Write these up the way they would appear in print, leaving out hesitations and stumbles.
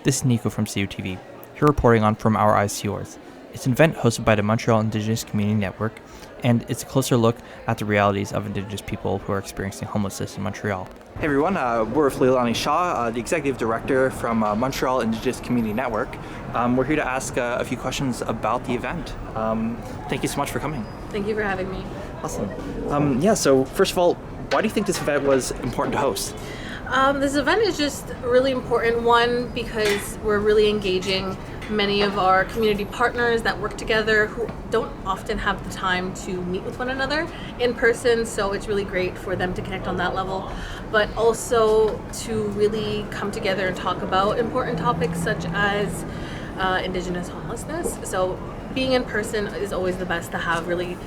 This is Nico from CUTV, here reporting on From Our Eyes to Yours. It's an event hosted by the Montreal Indigenous Community Network, and it's a closer look at the realities of Indigenous people who are experiencing homelessness in Montreal. Hey everyone, we're with Leilani Shaw, the Executive Director from Montreal Indigenous Community Network. We're here to ask a few questions about the event. Thank you so much for coming. Thank you for having me. Awesome. So first of all, why do you think this event was important to host? This event is just really important, one, because we're really engaging many of our community partners that work together who don't often have the time to meet with one another in person, so it's really great for them to connect on that level, but also to really come together and talk about important topics such as Indigenous homelessness. So being in person is always the best to have really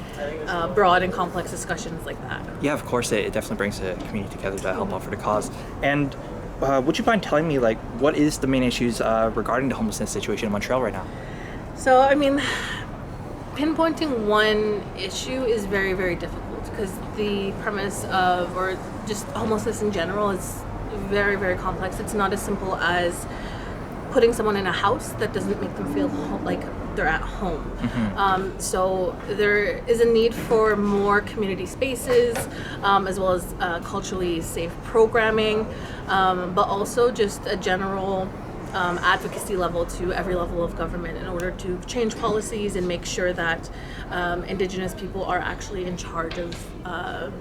broad and complex discussions like that. Yeah, of course, it definitely brings the community together to help out for the cause. And would you mind telling me, what is the main issues regarding the homelessness situation in Montreal right now? So, pinpointing one issue is very, very difficult because the premise of, or just homelessness in general, is very, very complex. It's not as simple as putting someone in a house that doesn't make them feel like they're at home. Mm-hmm. So there is a need for more community spaces, as well as culturally safe programming, but also just a general advocacy level to every level of government in order to change policies and make sure that Indigenous people are actually in charge of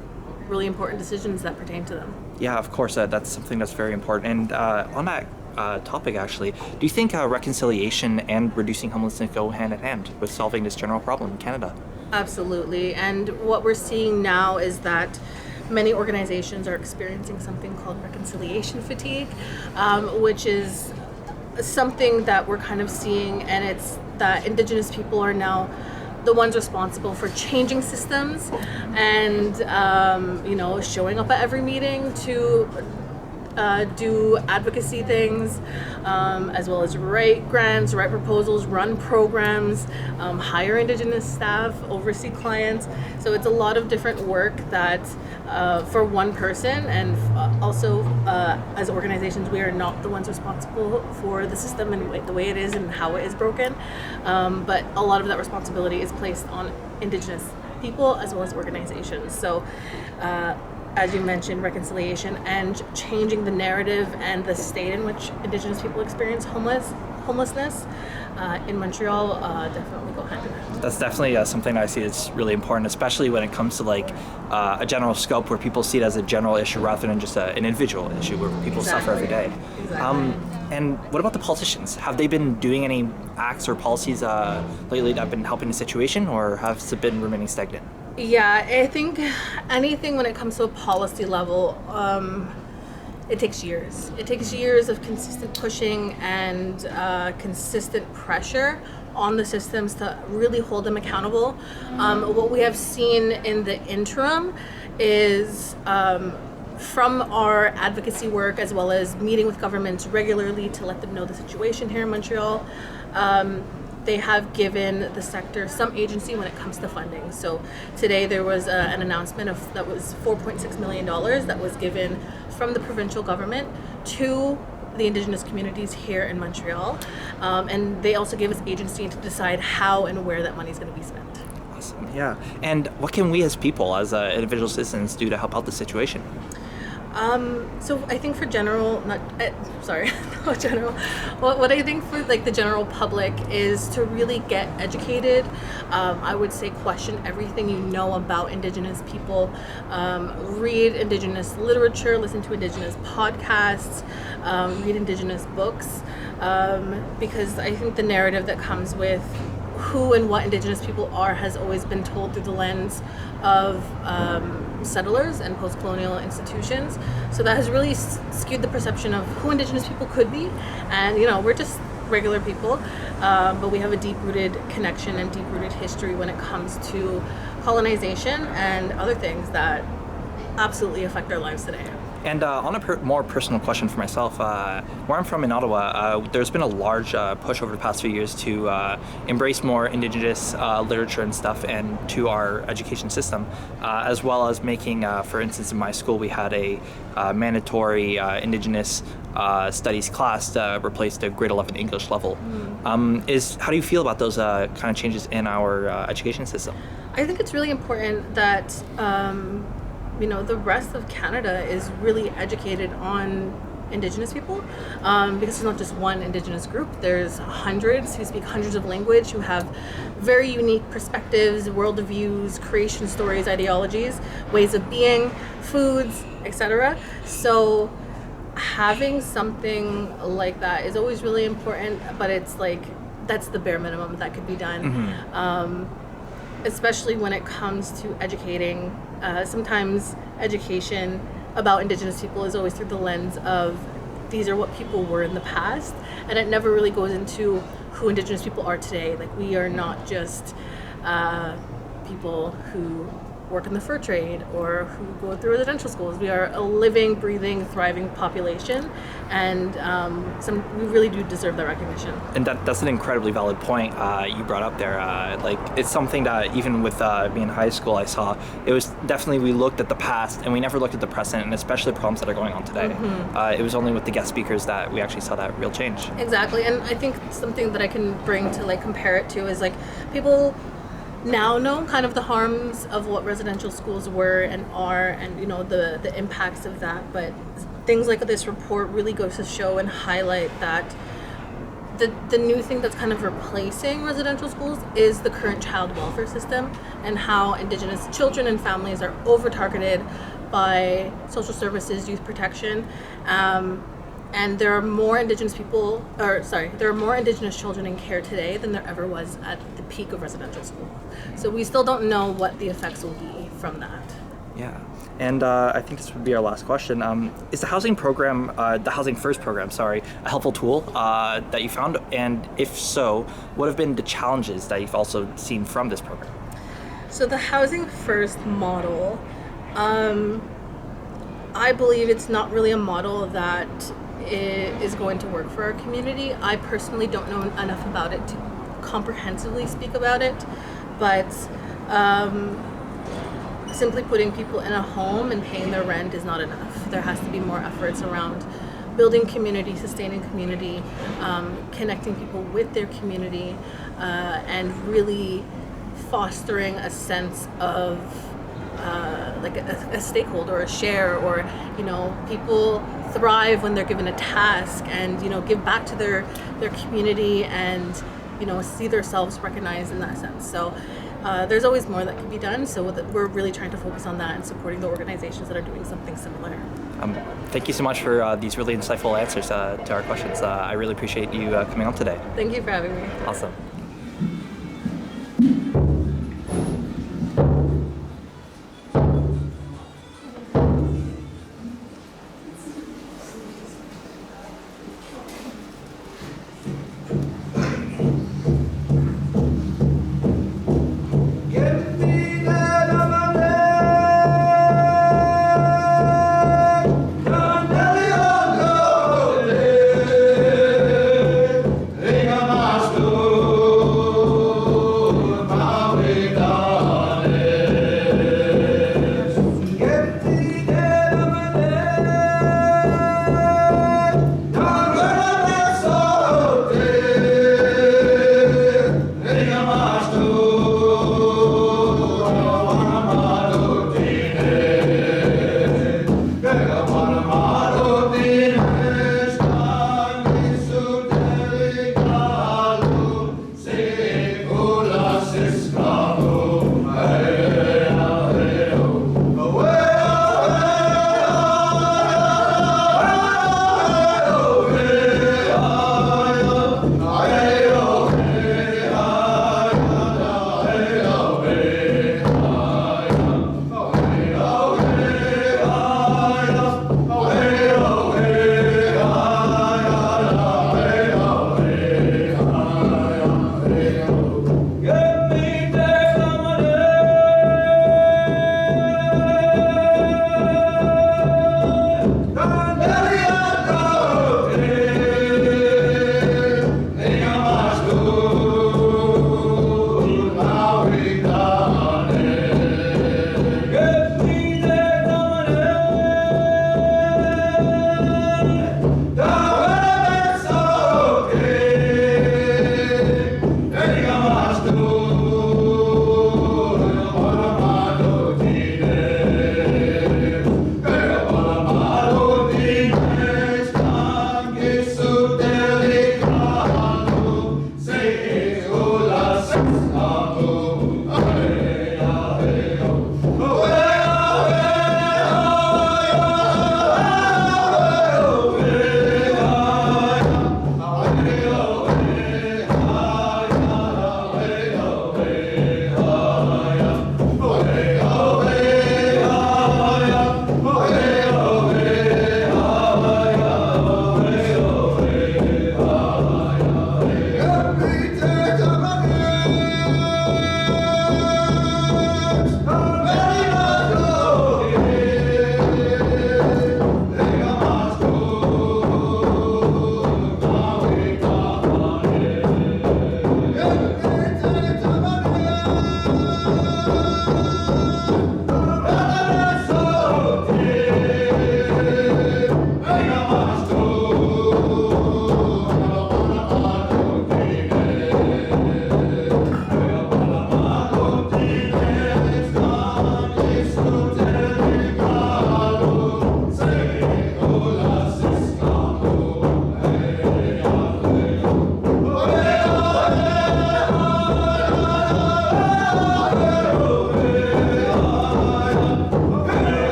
really important decisions that pertain to them. Yeah, of course, that's something that's very important. And on that topic, actually, do you think reconciliation and reducing homelessness go hand in hand with solving this general problem in Canada? Absolutely. And what we're seeing now is that many organizations are experiencing something called reconciliation fatigue, which is something that we're kind of seeing, and it's that Indigenous people are now the ones responsible for changing systems and showing up at every meeting to do advocacy things, as well as write grants, write proposals, run programs, hire Indigenous staff, oversee clients. So it's a lot of different work that for one person, and also as organizations, we are not the ones responsible for the system and the way it is and how it is broken. But a lot of that responsibility is placed on Indigenous people as well as organizations. So as you mentioned, reconciliation and changing the narrative and the state in which Indigenous people experience homelessness in Montreal definitely go hand in hand. That's definitely something I see that's really important, especially when it comes to a general scope where people see it as a general issue rather than just an individual issue where people suffer every day. Exactly. And what about the politicians? Have they been doing any acts or policies lately that have been helping the situation, or has it been remaining stagnant? Yeah, I think anything when it comes to a policy level, it takes years. It takes years of consistent pushing and consistent pressure on the systems to really hold them accountable. What we have seen in the interim is from our advocacy work, as well as meeting with governments regularly to let them know the situation here in Montreal, they have given the sector some agency when it comes to funding. So today there was an announcement that was $4.6 million that was given from the provincial government to the Indigenous communities here in Montreal. And they also gave us agency to decide how and where that money is going to be spent. Awesome, yeah. And what can we as people, as individual citizens, do to help out the situation? So I think for general, not general, what I think for the general public is to really get educated. I would say question everything you know about Indigenous people, read Indigenous literature, listen to Indigenous podcasts, read Indigenous books, because I think the narrative that comes with who and what Indigenous people are has always been told through the lens of settlers and post-colonial institutions. So that has really skewed the perception of who Indigenous people could be. And, we're just regular people, but we have a deep-rooted connection and deep-rooted history when it comes to colonization and other things that absolutely affect our lives today. And on a more personal question for myself, where I'm from in Ottawa, there's been a large push over the past few years to embrace more Indigenous literature and stuff and to our education system, as well as making, for instance, in my school, we had a mandatory Indigenous studies class replaced a grade 11 English level. How do you feel about those kind of changes in our education system? I think it's really important that the rest of Canada is really educated on Indigenous people, because it's not just one Indigenous group. There's hundreds who speak hundreds of language, who have very unique perspectives, worldviews, creation stories, ideologies, ways of being, foods, etc. So having something like that is always really important, but it's like that's the bare minimum that could be done. Especially when it comes to educating. Sometimes education about Indigenous people is always through the lens of these are what people were in the past, and it never really goes into who Indigenous people are today. Like, we are not just people who work in the fur trade or who go through residential schools. We are a living, breathing, thriving population, and we really do deserve that recognition. And that's an incredibly valid point you brought up there. It's something that even with me in high school I saw, it was definitely, we looked at the past and we never looked at the present, and especially problems that are going on today. It was only with the guest speakers that we actually saw that real change. Exactly, and I think something that I can bring to compare it to is people now know kind of the harms of what residential schools were and are, and the impacts of that. But things like this report really goes to show and highlight that the new thing that's kind of replacing residential schools is the current child welfare system, and how Indigenous children and families are over targeted by social services, youth protection. And there are more Indigenous children in care today than there ever was at the peak of residential school. So we still don't know what the effects will be from that. Yeah, and I think this would be our last question. Is the housing program, the Housing First program, a helpful tool that you found? And if so, what have been the challenges that you've also seen from this program? So the Housing First model, I believe it's not really a model that is going to work for our community. I personally don't know enough about it to comprehensively speak about it, but simply putting people in a home and paying their rent is not enough. There has to be more efforts around building community, sustaining community, connecting people with their community, and really fostering a sense of a stakeholder or a share, or people thrive when they're given a task and give back to their community and see themselves recognized in that sense. So there's always more that can be done, so we're really trying to focus on that and supporting the organizations that are doing something similar. Thank you so much for these really insightful answers to our questions. I really appreciate you coming on today. Thank you for having me. Awesome. Master.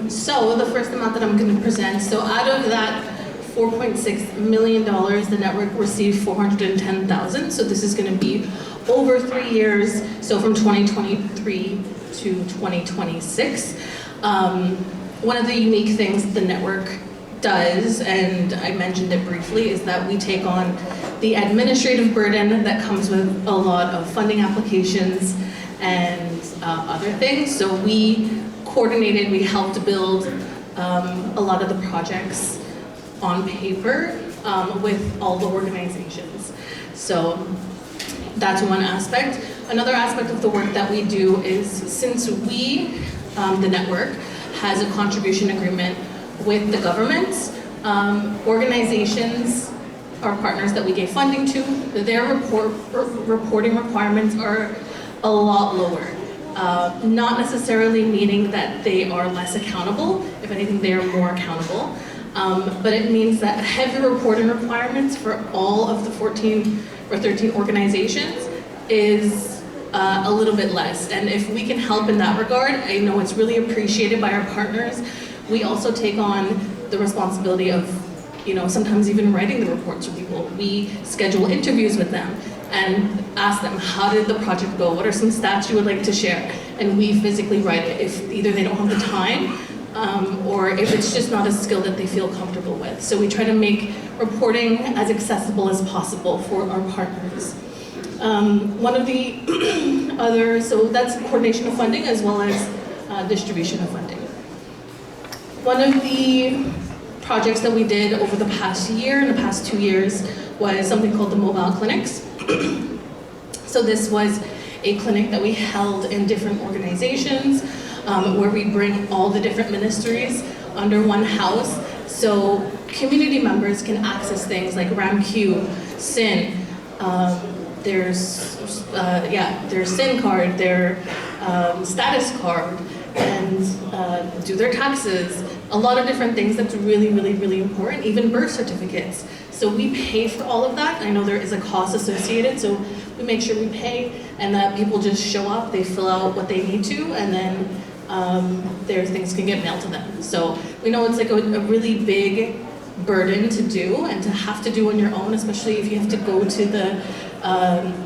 So the first amount that I'm going to present, so out of that $4.6 million, the network received $410,000. So this is going to be over 3 years, so from 2023 to 2026. One of the unique things the network does, and I mentioned it briefly, is that we take on the administrative burden that comes with a lot of funding applications and other things. So we coordinated, we helped build a lot of the projects on paper with all the organizations. So that's one aspect. Another aspect of the work that we do is, since we, the network, has a contribution agreement with the government, organizations, our partners that we gave funding to, their reporting requirements are a lot lower. Not necessarily meaning that they are less accountable. If anything, they are more accountable. But it means that heavy reporting requirements for all of the 14 or 13 organizations is a little bit less. And if we can help in that regard, I know it's really appreciated by our partners. We also take on the responsibility of, sometimes even writing the reports for people. We schedule interviews with them and ask them, how did the project go? What are some stats you would like to share? And we physically write it if either they don't have the time or if it's just not a skill that they feel comfortable with. So we try to make reporting as accessible as possible for our partners. One of the other, so that's coordination of funding as well as distribution of funding. One of the projects that we did over the past year and the past 2 years was something called the mobile clinics. So this was a clinic that we held in different organizations where we bring all the different ministries under one house. So community members can access things like RAMQ, SIN, their SIN card, their status card, and do their taxes. A lot of different things that's really, really, really important, even birth certificates. So we pay for all of that. I know there is a cost associated, so we make sure we pay and that people just show up, they fill out what they need to, and then their things can get mailed to them. So we know it's like a really big burden to do and to have to do on your own, especially if you have to go to the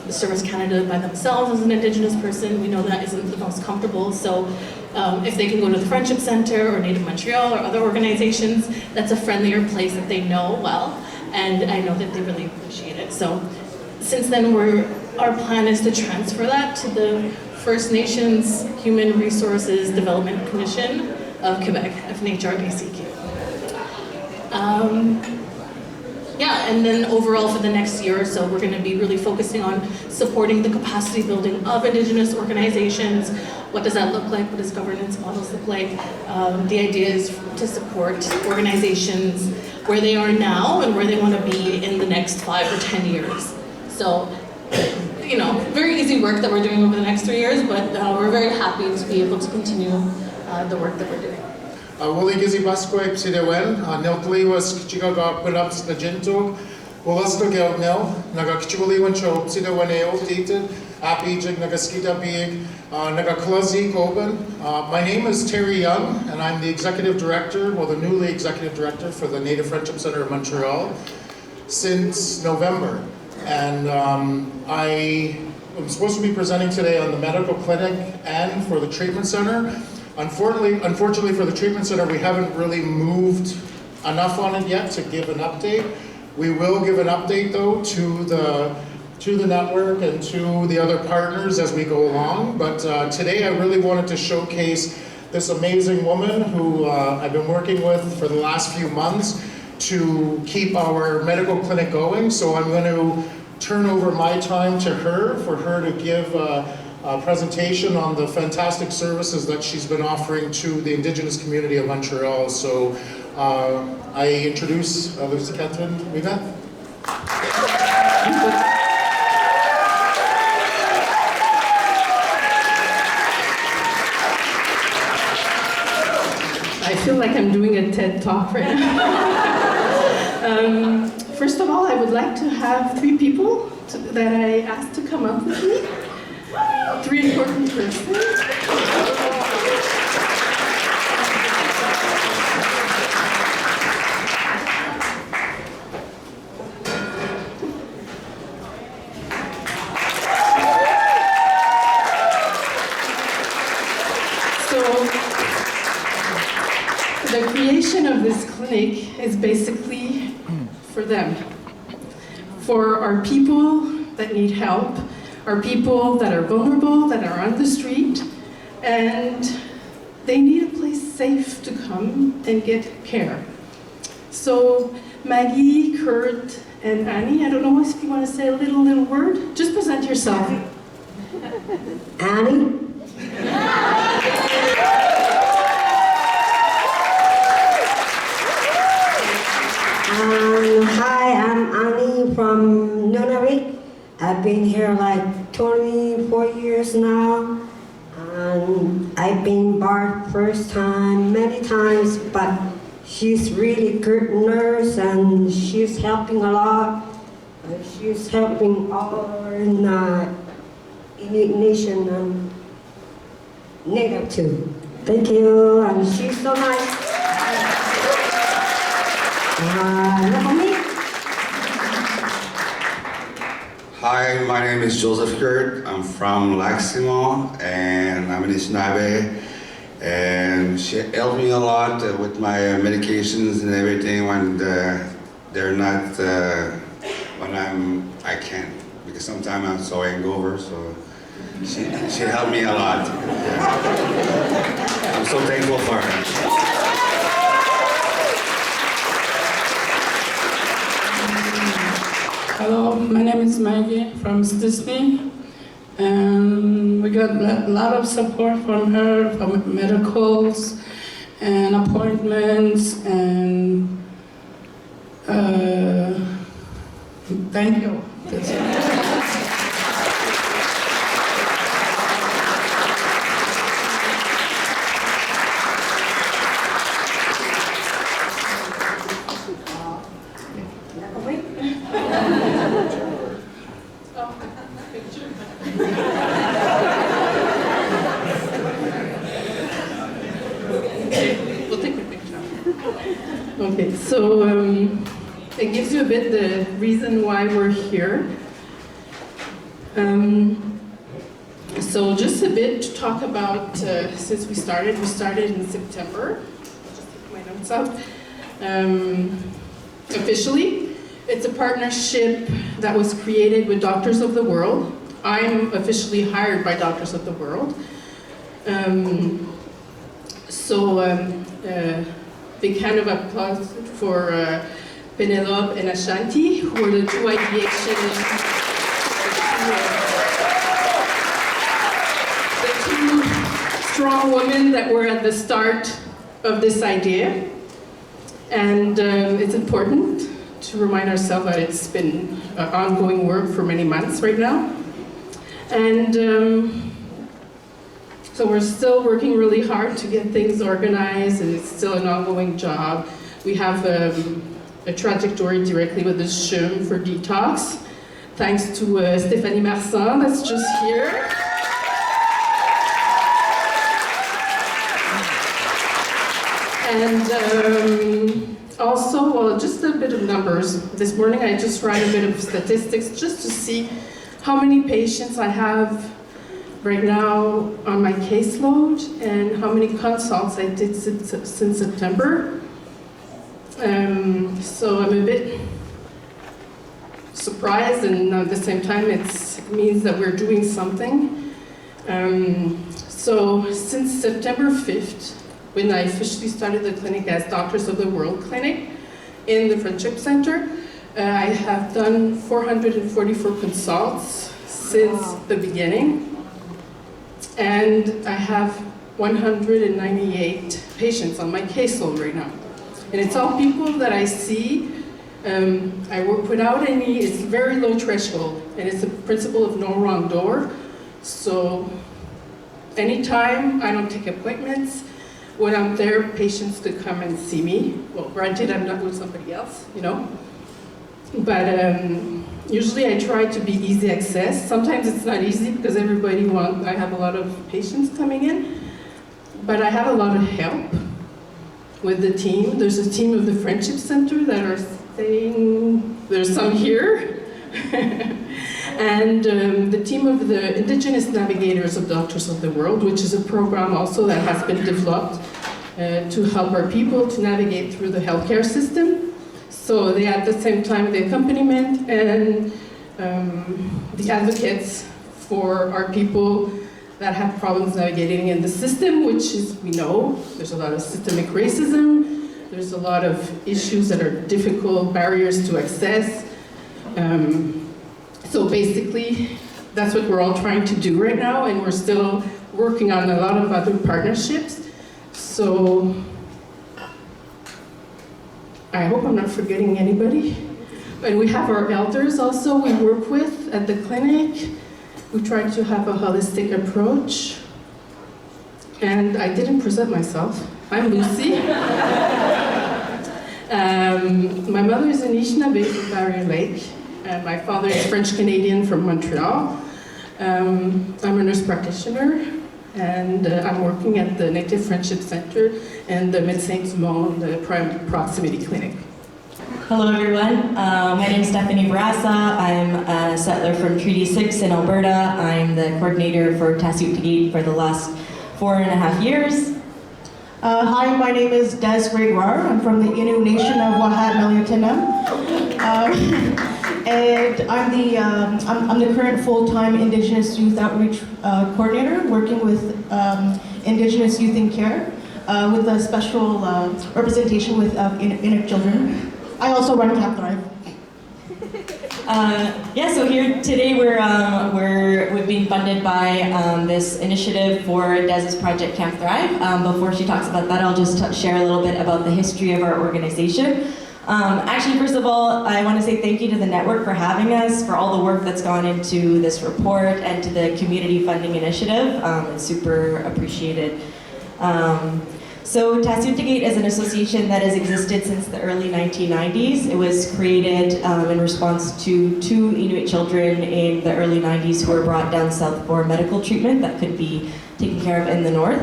Service Canada by themselves as an Indigenous person. We know that isn't the most comfortable. So if they can go to the Friendship Center or Native Montreal or other organizations, that's a friendlier place that they know well, and I know that they really appreciate it. So since then, our plan is to transfer that to the First Nations Human Resources Development Commission of Quebec, FNHRDCQ. And then overall for the next year or so, we're going to be really focusing on supporting the capacity building of Indigenous organizations. What does that look like? What does governance models look like? The idea is to support organizations where they are now and where they want to be in the next 5 or 10 years. So, very easy work that we're doing over the next 3 years, but we're very happy to be able to continue the work that we're doing. Wuli gizi basque psidewen, neltli was chigaga punaps na jinto, wolasto gel nel, naga kchuli wan cho psidewen eo dated, api jig nagaskita big, naga klazi koben. My name is Terry Young, and I'm the executive director, the newly executive director for the Native Friendship Center of Montreal since November. And I am supposed to be presenting today on the medical clinic and for the treatment center. Unfortunately for the treatment center, we haven't really moved enough on it yet to give an update. We will give an update though to the network and to the other partners as we go along. But today I really wanted to showcase this amazing woman who I've been working with for the last few months to keep our medical clinic going. So I'm going to turn over my time to her for her to give a presentation on the fantastic services that she's been offering to the Indigenous community of Montreal. So I introduce Lucy Catherine Rivet. I feel like I'm doing a TED Talk right now. First of all, I would like to have 3 people that I asked to come up with me. 3 important persons. the creation of this clinic is basically for them, for our people that need help, our people that are vulnerable, that are on the street, and they need a place safe to come and get care. So Maggie, Kurt, and Annie, I don't know if you want to say a little word. Just present yourself. Annie? Hi, I'm Annie from Nunavut. I've been here like 24 years now. I've been barred first time many times, but she's really good nurse and she's helping a lot. She's helping all in Inuit Nation and Native too. Thank you, and she's so nice. Hi, my name is Joseph Kurt. I'm from Laximo and I'm in Isnabe. And she helped me a lot with my medications and everything when they're not, when I can't, because sometimes I'm so hangover, so she helped me a lot. Yeah. I'm so thankful for her. Hello, my name is Maggie from Stisby, and we got a lot of support from her, from medicals and appointments, and thank you. Okay, so it gives you a bit the reason why we're here. So just a bit to talk about, since we started in September. Just take my notes out. Officially, it's a partnership that was created with Doctors of the World. I'm officially hired by Doctors of the World. Big hand of applause for Penelope and Ashanti, who are the two strong women that were at the start of this idea. And it's important to remind ourselves that it's been ongoing work for many months right now. And so we're still working really hard to get things organized, and it's still an ongoing job. We have a trajectory directly with the CHUM for detox, thanks to Stéphanie Marsan, that's just here. And also, well, just a bit of numbers. This morning I just ran a bit of statistics just to see how many patients I have right now on my caseload and how many consults I did since September. So I'm a bit surprised, and at the same time it means that we're doing something. So since September 5th, when I officially started the clinic as Doctors of the World Clinic in the Friendship Center, I have done 444 consults since the beginning. And I have 198 patients on my caseload right now. And it's all people that I see. I work without any, it's very low threshold, and it's the principle of no wrong door. So anytime, I don't take appointments. When I'm there, patients could come and see me. Well, granted, I'm not with somebody else, you know. But usually I try to be easy access. Sometimes it's not easy because I have a lot of patients coming in, but I have a lot of help with the team. There's a team of the Friendship Center that are staying, there's some here, and the team of the Indigenous Navigators of Doctors of the World, which is a program also that has been developed to help our people to navigate through the healthcare system. So they at the same time the accompaniment and the advocates for our people that have problems navigating in the system, which is, we know, there's a lot of systemic racism, there's a lot of issues that are difficult, barriers to access. So basically, that's what we're all trying to do right now, and we're still working on a lot of other partnerships. So I hope I'm not forgetting anybody. And we have our elders also we work with at the clinic. We try to have a holistic approach. And I didn't present myself. I'm Lucy. My mother is Anishinaabe from Barrier Lake. And my father is French-Canadian from Montreal. I'm a nurse practitioner, and I'm working at the Native Friendship Center and the Médecins du Monde Proximity Clinic. Hello everyone, my name is Stephanie Barassa. I'm a settler from Treaty 6 in Alberta. I'm the coordinator for Tassut for the last 4.5 years. Hi, my name is Des Gregoire. I'm from the Innu Nation of Wahat Meliatinam. And I'm the current full-time Indigenous Youth Outreach Coordinator, working with Indigenous Youth in Care, with a special representation with Inuk children. I also run Camp Thrive. So here today we're being funded by this initiative for Des's project Camp Thrive. Before she talks about that, I'll just share a little bit about the history of our organization. Actually, first of all, I want to say thank you to the network for having us, for all the work that's gone into this report, and to the community funding initiative. It's super appreciated. So Tassut is an association that has existed since the early 1990s. It was created in response to 2 Inuit children in the early 90s who were brought down south for medical treatment that could be taken care of in the north.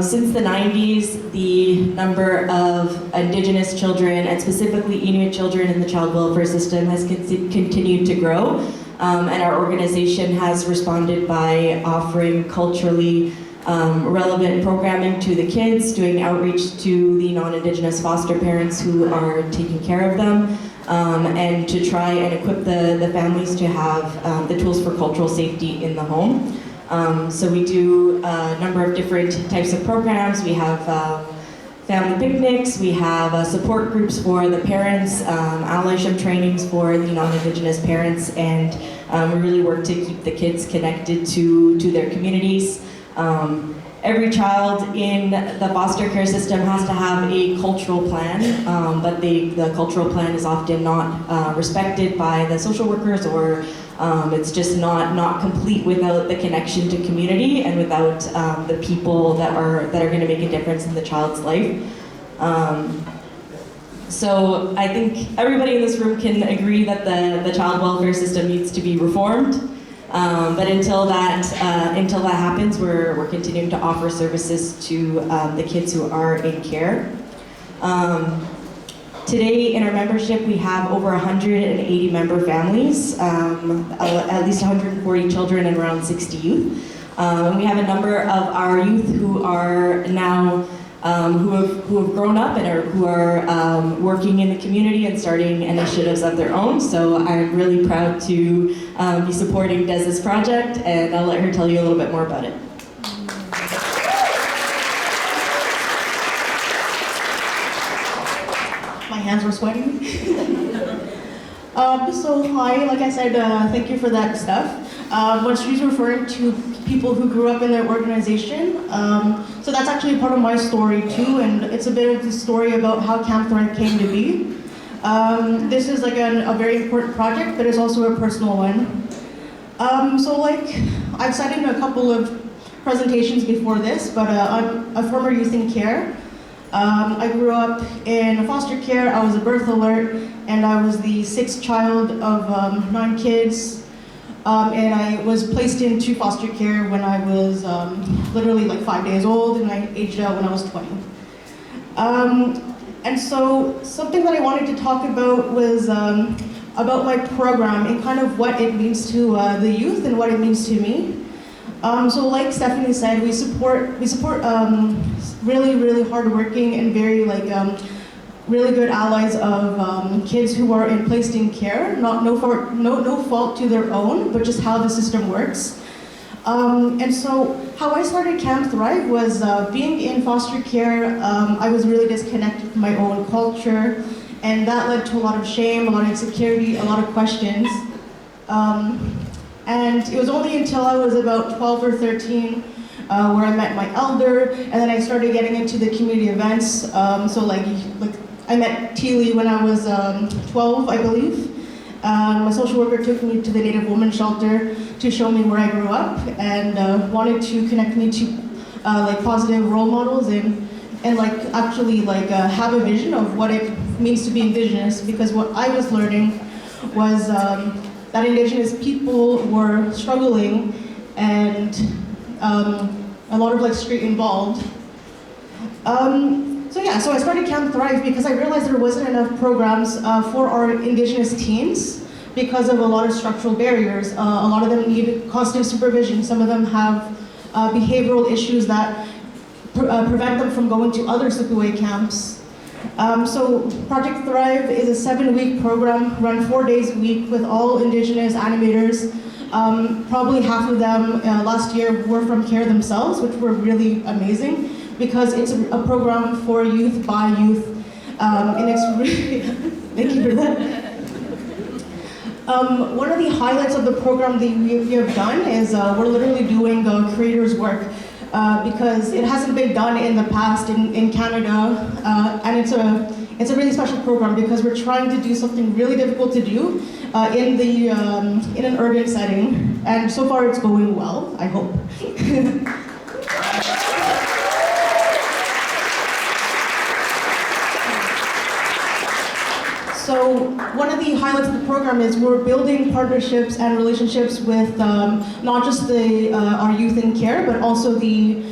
Since the 90s, the number of Indigenous children, and specifically Inuit children in the child welfare system, has continued to grow. And our organization has responded by offering culturally relevant programming to the kids, doing outreach to the non-Indigenous foster parents who are taking care of them, and to try and equip the families to have the tools for cultural safety in the home. So we do a number of different types of programs. We have family picnics, we have support groups for the parents, allyship trainings for the non-Indigenous parents, and we really work to keep the kids connected to their communities. Every child in the foster care system has to have a cultural plan, but the cultural plan is often not respected by the social workers, or it's just not complete without the connection to community and without the people that are going to make a difference in the child's life. So I think everybody in this room can agree that the child welfare system needs to be reformed. But until that happens, we're continuing to offer services to the kids who are in care. Today in our membership, we have over 180 member families, at least 140 children and around 60 youth. And we have a number of our youth who are now who have grown up and who are working in the community and starting initiatives of their own. So I'm really proud to be supporting Des's project, and I'll let her tell you a little bit more about it. My hands were sweating. So hi, like I said, thank you for that stuff. What she's referring to people who grew up in their organization. So that's actually part of my story too, and it's a bit of the story about how Camp Thrive came to be. This is like a very important project, but it's also a personal one. So like, I've sat in a couple of presentations before this, but I'm a former youth in care. I grew up in foster care. I was a birth alert, and I was the 6th child of 9 kids. And I was placed into foster care when I was literally like 5 days old, and I aged out when I was 20. And so something that I wanted to talk about was about my program and kind of what it means to the youth and what it means to me. So like Stephanie said, we support really, really hardworking and very really good allies of kids who are placed in care, no fault to their own, but just how the system works. And so how I started Camp Thrive was being in foster care, I was really disconnected from my own culture, and that led to a lot of shame, a lot of insecurity, a lot of questions. And it was only until I was about 12 or 13 where I met my elder, and then I started getting into the community events. So I met Teely when I was 12, I believe. My social worker took me to the Native Women's Shelter to show me where I grew up, and wanted to connect me to positive role models and actually have a vision of what it means to be Indigenous, because what I was learning was that Indigenous people were struggling and a lot of street involved. So I started Camp Thrive because I realized there wasn't enough programs for our Indigenous teens because of a lot of structural barriers. A lot of them need constant supervision. Some of them have behavioral issues that prevent them from going to other sleepaway camps. So Project Thrive is a 7-week program run 4 days a week with all Indigenous animators. Probably half of them last year were from CARE themselves, which were really amazing, because it's a program for youth by youth, and it's really, thank you for that. One of the highlights of the program that we have done is we're literally doing creators work, because it hasn't been done in the past in Canada, and it's a really special program because we're trying to do something really difficult to do in an urban setting, and so far it's going well, I hope. So one of the highlights of the program is we're building partnerships and relationships with not just our youth in care, but also the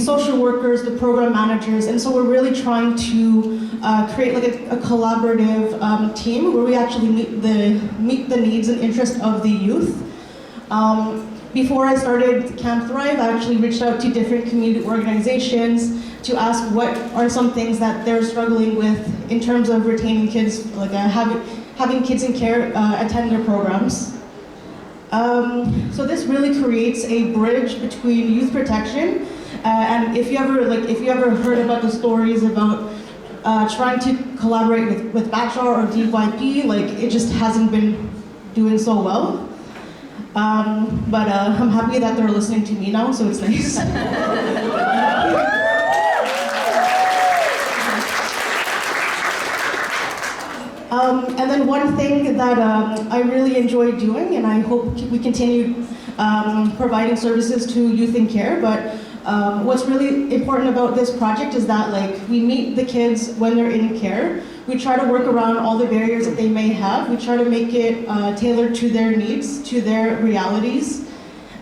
social workers, the program managers, and so we're really trying to create a collaborative team where we actually meet the needs and interests of the youth. Before I started Camp Thrive, I actually reached out to different community organizations to ask what are some things that they're struggling with in terms of retaining kids, having kids in care attend their programs. So this really creates a bridge between youth protection and if you ever heard about the stories about trying to collaborate with Bachelor or DYP, it just hasn't been doing so well. But I'm happy that they're listening to me now, so it's nice. And then one thing that I really enjoy doing, and I hope we continue providing services to youth in care, but what's really important about this project is that we meet the kids when they're in care. We try to work around all the barriers that they may have. We try to make it tailored to their needs, to their realities.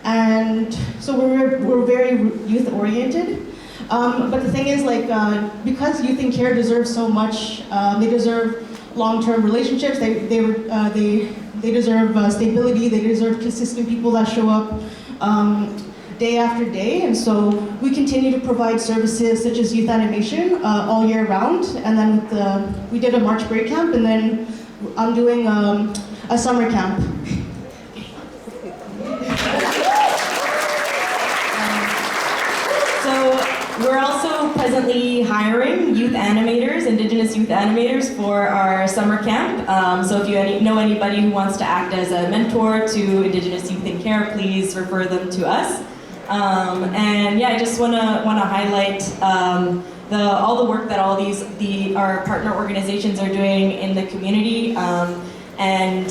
And so we're very youth oriented. But the thing is because youth in care deserve so much, they deserve long-term relationships, they deserve stability, they deserve consistent people that show up day after day, and so we continue to provide services such as youth animation all year round, and then we did a March break camp, and then I'm doing a summer camp. We're also presently hiring youth animators, Indigenous youth animators for our summer camp. So if you know anybody who wants to act as a mentor to Indigenous youth in care, please refer them to us. And yeah, I just want to highlight all the work that all our partner organizations are doing in the community. And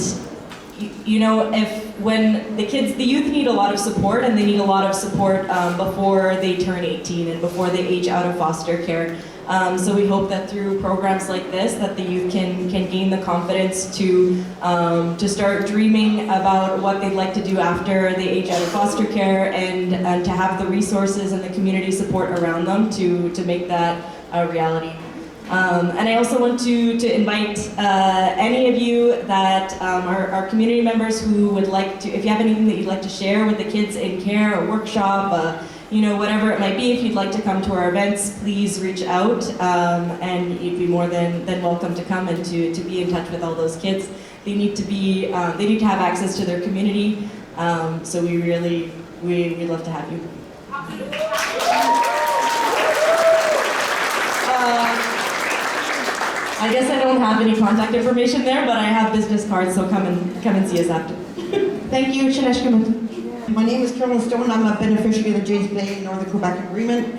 when the youth need a lot of support, and they need a lot of support before they turn 18 and before they age out of foster care. So we hope that through programs like this, that the youth can gain the confidence to start dreaming about what they'd like to do after they age out of foster care, and to have the resources and the community support around them to make that a reality. And I also want to invite any of you that are community members who would like to, if you have anything that you'd like to share with the kids in care, a workshop, you know, whatever it might be, if you'd like to come to our events, please reach out, and you'd be more than welcome to come and to be in touch with all those kids. They need to be, they need to have access to their community, so we'd love to have you. I guess I don't have any contact information there, but I have business cards, so come and see us after. Thank you, Shaneshkamutu. My name is Carolyn Stone. I'm a beneficiary of the James Bay Northern Quebec Agreement.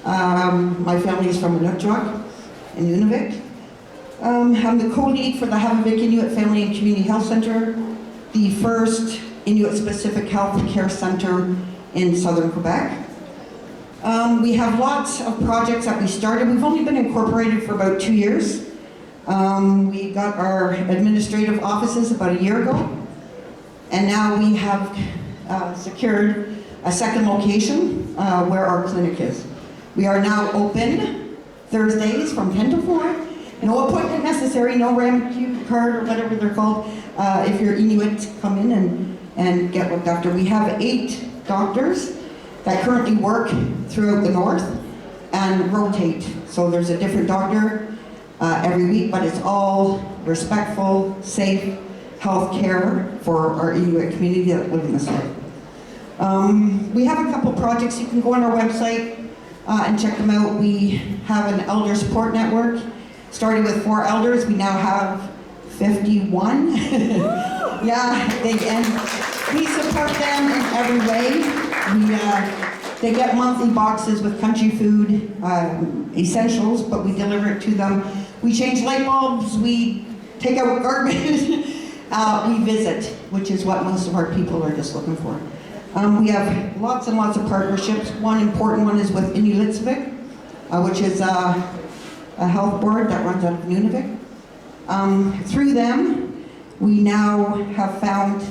My family is from Inukjuak in Nunavik. I'm the co-lead for the Havavik Inuit Family and Community Health Center, the first Inuit-specific health care center in southern Quebec. We have lots of projects that we started. We've only been incorporated for about 2 years. We got our administrative offices about a year ago, and now we have secured a second location where our clinic is. We are now open Thursdays from 10 to 4. No appointment necessary, no RAMQ card or whatever they're called. If you're Inuit, come in and get looked after. We have 8 doctors that currently work throughout the north and rotate. So there's a different doctor every week, but it's all respectful, safe health care for our Inuit community that live in this north. We have a couple projects. You can go on our website and check them out. We have an elder support network. Started with 4 elders, we now have 51. Yeah, and we support them in every way. They get monthly boxes with country food, essentials, but we deliver it to them. We change light bulbs, we take out garbage, we visit, which is what most of our people are just looking for. We have lots and lots of partnerships. One important one is with Inuitsvik, which is a health board that runs out of Nunavik. Through them, we now have found,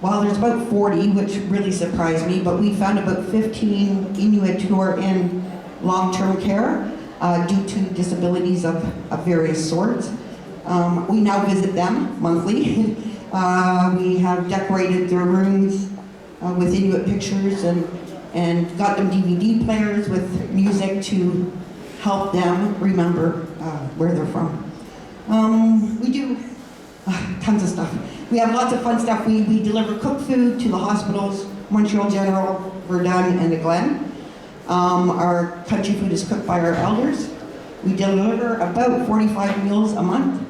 well, there's about 40, which really surprised me, but we found about 15 Inuit who are in long-term care due to disabilities of various sorts. We now visit them monthly. We have decorated their rooms with Inuit pictures and got them DVD players with music to help them remember where they're from. We do tons of stuff. We have lots of fun stuff. We deliver cooked food to the hospitals, Montreal General, Verdun, and the Glen. Our country food is cooked by our elders. We deliver about 45 meals a month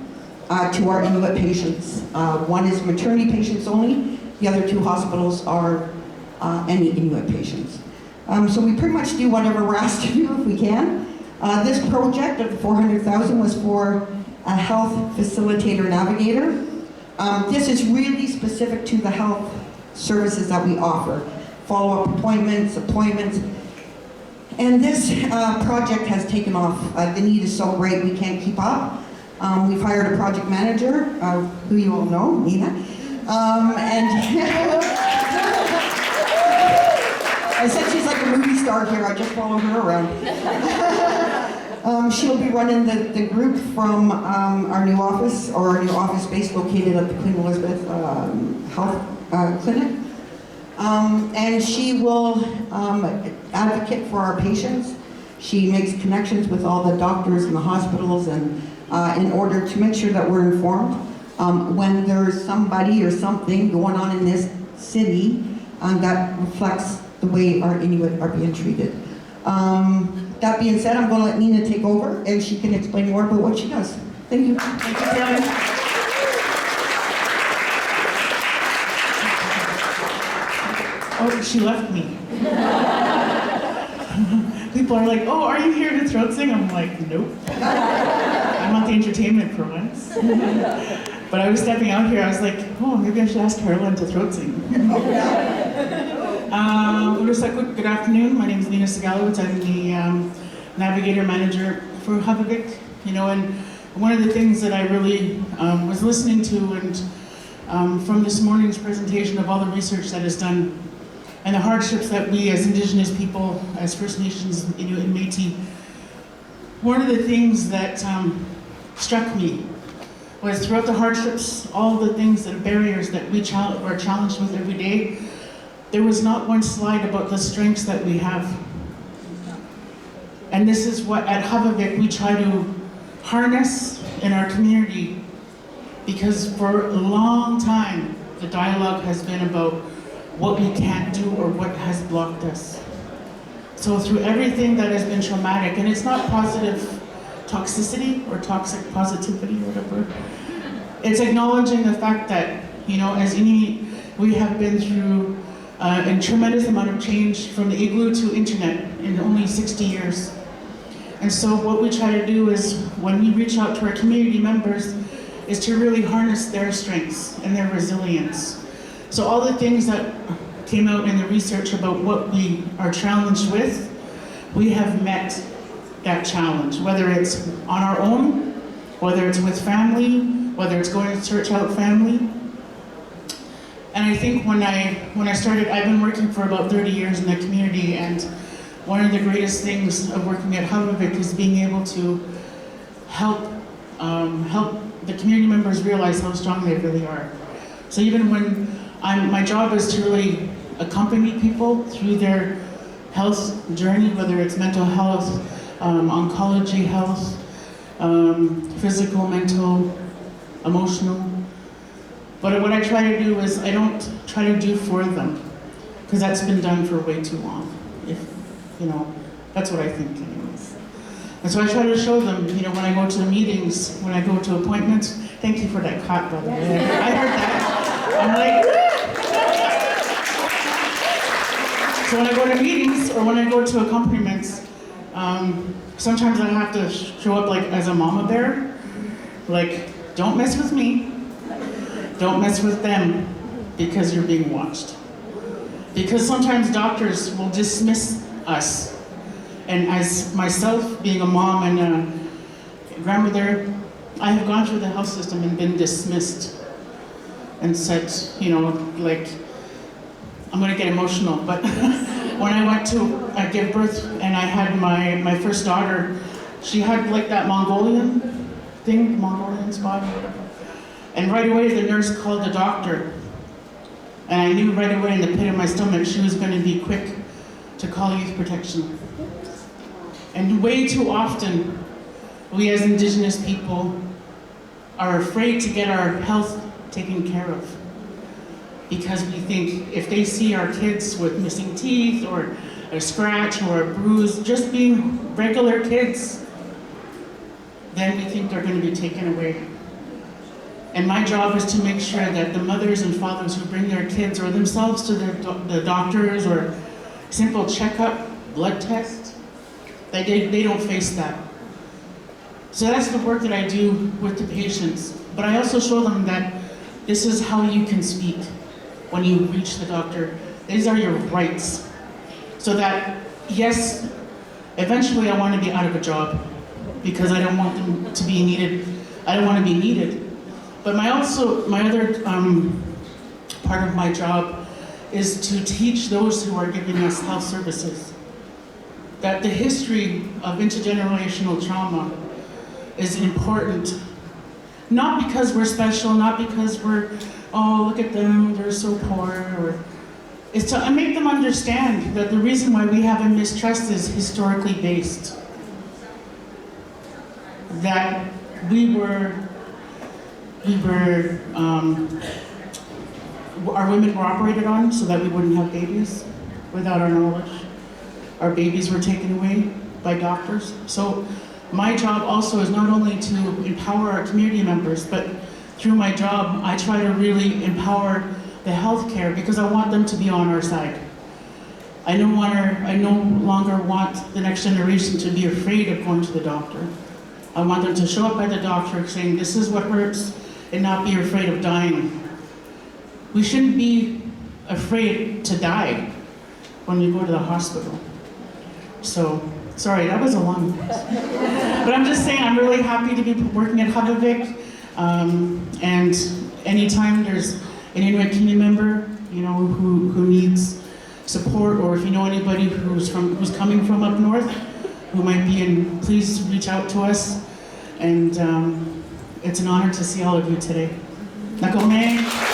to our Inuit patients. One is maternity patients only. The other 2 hospitals are any Inuit patients. So we pretty much do whatever we're asked to do if we can. This project of the $400,000 was for a health facilitator navigator. This is really specific to the health services that we offer. Follow-up appointments. And this project has taken off. The need is so great we can't keep up. We've hired a project manager, who you all know, Nina. I said she's like a movie star here, I just follow her around. She'll be running the group from our new office, or our new office space located at the Queen Elizabeth Health Clinic. And she will advocate for our patients. She makes connections with all the doctors and the hospitals, and in order to make sure that we're informed when there's somebody or something going on in this city that reflects the way our Inuit are being treated. That being said, I'm going to let Nina take over, and she can explain more about what she does. Thank you. Thank you, Taylor. Oh, she left me. People are like, oh, are you here to throat sing? I'm like, nope. I'm not the entertainment for once. But I was stepping out here, I was like, oh, maybe I should ask Carolyn to throat sing. Good afternoon, my name is Nina Sigalowitz. I'm the navigator manager for Havavik. You know, and one of the things that I really was listening to, and from this morning's presentation of all the research that is done, and the hardships that we as Indigenous people, as First Nations, Inuit and Métis, one of the things that struck me was throughout the hardships, all the things, the barriers that we are challenged with every day, there was not one slide about the strengths that we have. And this is what at Havavik we try to harness in our community, because for a long time the dialogue has been about what we can't do or what has blocked us. So through everything that has been traumatic, and it's not positive toxicity or toxic positivity or whatever, it's acknowledging the fact that, you know, as Inuit, we have been through a tremendous amount of change from the igloo to internet in only 60 years. And so what we try to do is, when we reach out to our community members, is to really harness their strengths and their resilience. So all the things that came out in the research about what we are challenged with, we have met that challenge, whether it's on our own, whether it's with family, whether it's going to search out family. And I think when I started, I've been working for about 30 years in the community, and one of the greatest things of working at Havavik is being able to help the community members realize how strong they really are. So even when my job is to really accompany people through their health journey, whether it's mental health, oncology health, physical, mental, emotional. But what I try to do is, I don't try to do for them, because that's been done for way too long. You know, that's what I think anyways. And so I try to show them, you know, when I go to meetings, when I go to appointments. Thank you for that clap, by the way. I heard that. I'm like, so when I go to meetings or when I go to accompaniments, sometimes I have to show up like as a mama bear. Like, don't mess with me. Don't mess with them, because you're being watched. Because sometimes doctors will dismiss us. And as myself, being a mom and a grandmother, I have gone through the health system and been dismissed and said, you know, like, I'm gonna get emotional, but when I went to give birth and I had my first daughter, she had like that Mongolian thing, Mongolian spot or whatever. And right away the nurse called the doctor. And I knew right away in the pit of my stomach she was gonna be quick to call youth protection. And way too often, we as Indigenous people are afraid to get our health taken care of. Because we think if they see our kids with missing teeth or a scratch or a bruise, just being regular kids, then we think they're going to be taken away. And my job is to make sure that the mothers and fathers who bring their kids or themselves to the doctors or simple checkup, blood test, they don't face that. So that's the work that I do with the patients. But I also show them that this is how you can speak when you reach the doctor. These are your rights. So that, yes, eventually I want to be out of a job because I don't want them to be needed. I don't want to be needed. But my other part of my job is to teach those who are giving us health services that the history of intergenerational trauma is important. Not because we're special, not because we're, oh, look at them, they're so poor, or it's to make them understand that the reason why we have a mistrust is historically based. That our women were operated on so that we wouldn't have babies without our knowledge. Our babies were taken away by doctors. So my job also is not only to empower our community members, but through my job, I try to really empower the healthcare because I want them to be on our side. I no longer want the next generation to be afraid of going to the doctor. I want them to show up at the doctor saying, this is what hurts, and not be afraid of dying. We shouldn't be afraid to die when we go to the hospital. So, sorry, that was a long one. But I'm just saying, I'm really happy to be working at Havavik. And anytime there's an Inuit community member, you know, who needs support, or if you know anybody who's coming from up north, who might be in, please reach out to us. And it's an honor to see all of you today. Nakome.